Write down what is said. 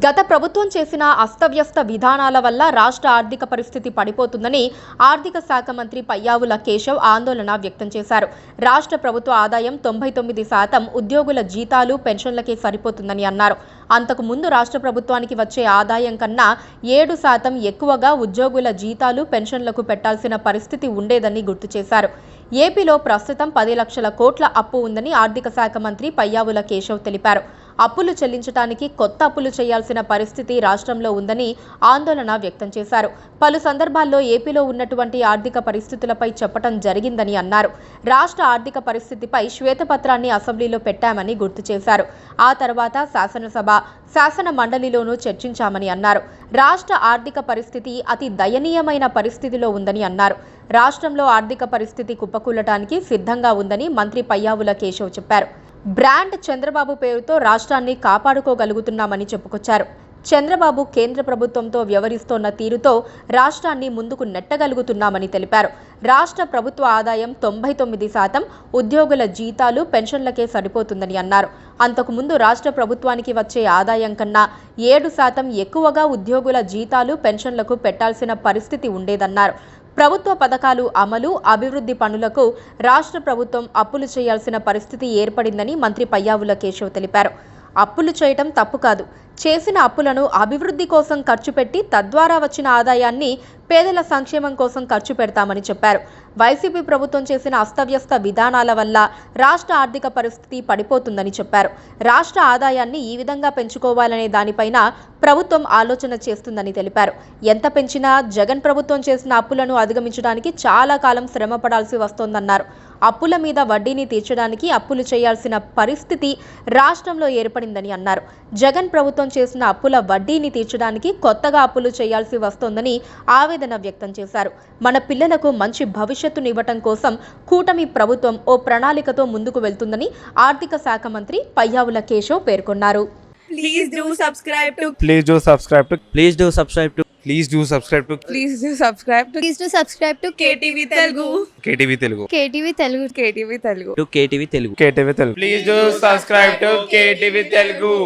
గత ప్రభుత్వం చేసిన అస్తవ్యస్త విధానాల వల్ల రాష్ట్ర ఆర్థిక పరిస్థితి పడిపోతుందని ఆర్థిక శాఖ మంత్రి పయ్యావుల కేశవ్ ఆందోళన వ్యక్తం చేశారు. రాష్ట్ర ప్రభుత్వ ఆదాయం 99% ఉద్యోగుల జీతాలు, పెన్షన్లకే సరిపోతుందని అన్నారు. అంతకు ముందు రాష్ట్ర ప్రభుత్వానికి వచ్చే ఆదాయం కన్నా 7% ఎక్కువగా ఉద్యోగుల జీతాలు, పెన్షన్లకు పెట్టాల్సిన పరిస్థితి ఉండేదని గుర్తు చేశారు. ఏపీలో ప్రస్తుతం 10 లక్షల కోట్ల అప్పు ఉందని ఆర్థిక శాఖ మంత్రి పయ్యావుల కేశవ్ తెలిపారు. అప్పులు చెల్లించడానికి కొత్త అప్పులు చేయాల్సిన పరిస్థితి రాష్ట్రంలో ఉందని ఆందోళన వ్యక్తం చేశారు. పలు సందర్భాల్లో ఏపీలో ఉన్నటువంటి ఆర్థిక పరిస్థితులపై చెప్పడం జరిగిందని అన్నారు. రాష్ట్ర ఆర్థిక పరిస్థితిపై శ్వేతపత్రాన్ని అసెంబ్లీలో పెట్టామని గుర్తు చేశారు. ఆ తర్వాత శాసనసభ, శాసన మండలిలోనూ చర్చించామని అన్నారు. రాష్ట్ర ఆర్థిక పరిస్థితి అతి దయనీయమైన పరిస్థితిలో ఉందని అన్నారు. రాష్ట్రంలో ఆర్థిక పరిస్థితి కుప్పకూలటానికి సిద్ధంగా ఉందని మంత్రి పయ్యావుల కేశవ్ చెప్పారు. బ్రాండ్ చంద్రబాబు పేరుతో రాష్ట్రాన్ని కాపాడుకోగలుగుతున్నామని చెప్పుకొచ్చారు. చంద్రబాబు కేంద్ర ప్రభుత్వంతో వ్యవహరిస్తోన్న తీరుతో రాష్ట్రాన్ని ముందుకు నెట్టగలుగుతున్నామని తెలిపారు. రాష్ట్ర ప్రభుత్వ ఆదాయం 99% ఉద్యోగుల జీతాలు, పెన్షన్లకే సరిపోతుందని అన్నారు. అంతకుముందు రాష్ట్ర ప్రభుత్వానికి వచ్చే ఆదాయం కన్నా 7% ఎక్కువగా ఉద్యోగుల జీతాలు, పెన్షన్లకు పెట్టాల్సిన పరిస్థితి ఉండేదన్నారు. ప్రభుత్వ పథకాలు అమలు, అభివృద్ధి పనులకు రాష్ట్ర ప్రభుత్వం అప్పులు చేయాల్సిన పరిస్థితి ఏర్పడిందని మంత్రి పయ్యావుల కేశవ్ తెలిపారు. అప్పులు చేయటం తప్పు కాదు. చేసిన అప్పులను అభివృద్ధి కోసం ఖర్చు పెట్టి తద్వారా వచ్చిన ఆదాయాన్ని పేదల సంక్షేమం కోసం ఖర్చు పెడతామని చెప్పారు. వైసీపీ ప్రభుత్వం చేసిన అస్తవ్యస్త విధానాల వల్ల రాష్ట్ర ఆర్థిక పరిస్థితి పడిపోతుందని చెప్పారు. రాష్ట్ర ఆదాయాన్ని ఈ విధంగా పెంచుకోవాలనే దానిపైన ప్రభుత్వం ఆలోచన చేస్తుందని తెలిపారు. ఎంత పెంచినా జగన్ ప్రభుత్వం చేసిన అప్పులను అధిగమించడానికి చాలా కాలం శ్రమ పడాల్సి వస్తోందన్నారు. అప్పుల మీద వడ్డీని తీర్చడానికి అప్పులు చేయాల్సిన పరిస్థితి రాష్ట్రంలో ఏర్పడిందని అన్నారు. జగన్ ప్రభుత్వం చేసిన అప్పుల వడ్డీని తీర్చడానికి కొత్తగా అప్పులు చేయాల్సి వస్తోందని ఆవేదన వ్యక్తం చేశారు. మన పిల్లలకు మంచి భవిష్యత్తునివ్వటం కోసం కూటమి ప్రభుత్వం ఓ ప్రణాళికతో ముందుకు వెళ్తుందని ఆర్థిక శాఖ మంత్రి పయ్యావుల కేశవ్ పేర్కొన్నారు. Please do subscribe to Please do subscribe to Please do subscribe to Please do subscribe to Please do subscribe to Please do subscribe to KTV Telugu. KTV Telugu. KTV Telugu. KTV Telugu. KTV Telugu. KTV Telugu. Please do subscribe to KTV Telugu.